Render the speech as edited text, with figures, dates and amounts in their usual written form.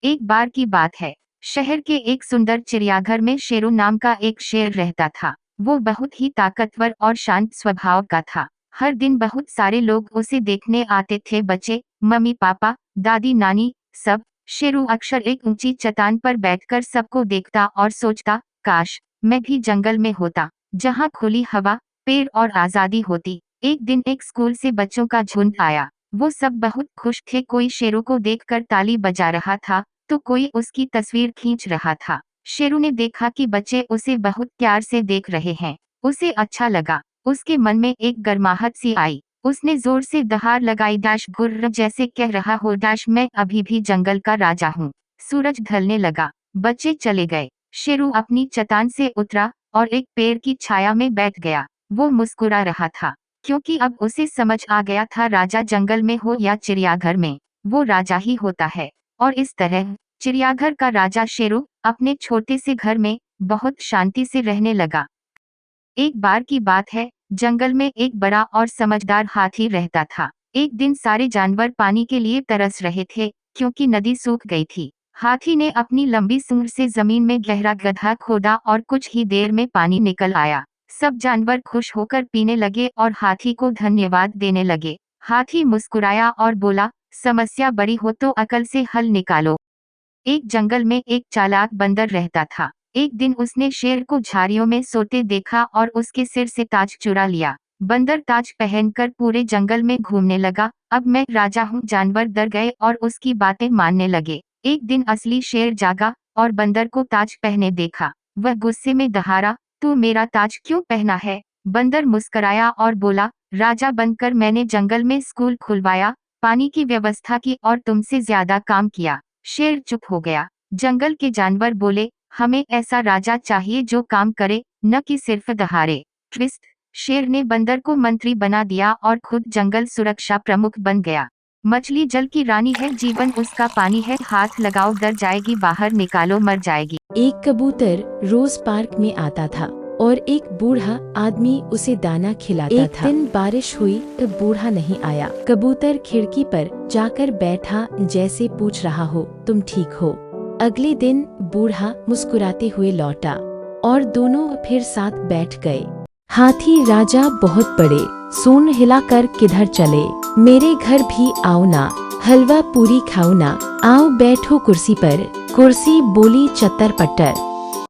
एक बार की बात है। शहर के एक सुंदर चिड़ियाघर में शेरू नाम का एक शेर रहता था। वो बहुत ही ताकतवर और शांत स्वभाव का था। हर दिन बहुत सारे लोग उसे देखने आते थे, बच्चे, मम्मी पापा, दादी नानी, सब। शेरू अक्सर एक ऊंची चट्टान पर बैठकर सबको देखता और सोचता, काश मैं भी जंगल में होता, जहाँ खुली हवा, पेड़ और आजादी होती। एक दिन एक स्कूल से बच्चों का झुंड आया। वो सब बहुत खुश थे। कोई शेरू को देखकर ताली बजा रहा था, तो कोई उसकी तस्वीर खींच रहा था। शेरू ने देखा कि बच्चे उसे बहुत प्यार से देख रहे हैं। उसे अच्छा लगा। उसके मन में एक गर्माहट सी आई। उसने जोर से दहाड़ लगाई, डैश गुर्र जैसे कह रहा हो, डैश मैं अभी भी जंगल का राजा हूँ। सूरज ढलने लगा। बच्चे चले गए। शेरू अपनी चट्टान से उतरा और एक पेड़ की छाया में बैठ गया। वो मुस्कुरा रहा था, क्योंकि अब उसे समझ आ गया था, राजा जंगल में हो या चिड़ियाघर में, वो राजा ही होता है। और इस तरह चिड़ियाघर का राजा शेरू अपने छोटे से घर में बहुत शांति से रहने लगा। एक बार की बात है, जंगल में एक बड़ा और समझदार हाथी रहता था। एक दिन सारे जानवर पानी के लिए तरस रहे थे, क्योंकि नदी सूख गई थी। हाथी ने अपनी लंबी सूंड से जमीन में गहरा गड्ढा खोदा और कुछ ही देर में पानी निकल आया। सब जानवर खुश होकर पीने लगे और हाथी को धन्यवाद देने लगे। हाथी मुस्कुराया और बोला, समस्या बड़ी हो तो अकल से हल निकालो। एक जंगल में एक चालाक बंदर रहता था। एक दिन उसने शेर को झाड़ियों में सोते देखा और उसके सिर से ताज चुरा लिया। बंदर ताज पहनकर पूरे जंगल में घूमने लगा। अब मैं राजा हूँ। जानवर डर गए और उसकी बातें मानने लगे। एक दिन असली शेर जागा और बंदर को ताज पहने देखा। वह गुस्से में दहाड़ा, तू मेरा ताज क्यों पहना है? बंदर मुस्कराया और बोला, राजा बनकर मैंने जंगल में स्कूल खुलवाया, पानी की व्यवस्था की और तुमसे ज्यादा काम किया। शेर चुप हो गया। जंगल के जानवर बोले, हमें ऐसा राजा चाहिए जो काम करे, न कि सिर्फ दहाड़े। ट्विस्ट, शेर ने बंदर को मंत्री बना दिया और खुद जंगल सुरक्षा प्रमुख बन गया। मछली जल की रानी है, जीवन उसका पानी है, हाथ लगाओ डर जाएगी, बाहर निकालो मर जाएगी। एक कबूतर रोज पार्क में आता था और एक बूढ़ा आदमी उसे दाना खिलाता था। एक दिन बारिश हुई तो बूढ़ा नहीं आया। कबूतर खिड़की पर जाकर बैठा, जैसे पूछ रहा हो, तुम ठीक हो? अगले दिन बूढ़ा मुस्कुराते हुए लौटा और दोनों फिर साथ बैठ गए। हाथी राजा बहुत बड़े, सूंड हिलाकर किधर चले? मेरे घर भी आओ ना, हलवा पूरी खाओ ना, आओ बैठो कुर्सी पर। कुर्सी बोली चत्तर पट्टर।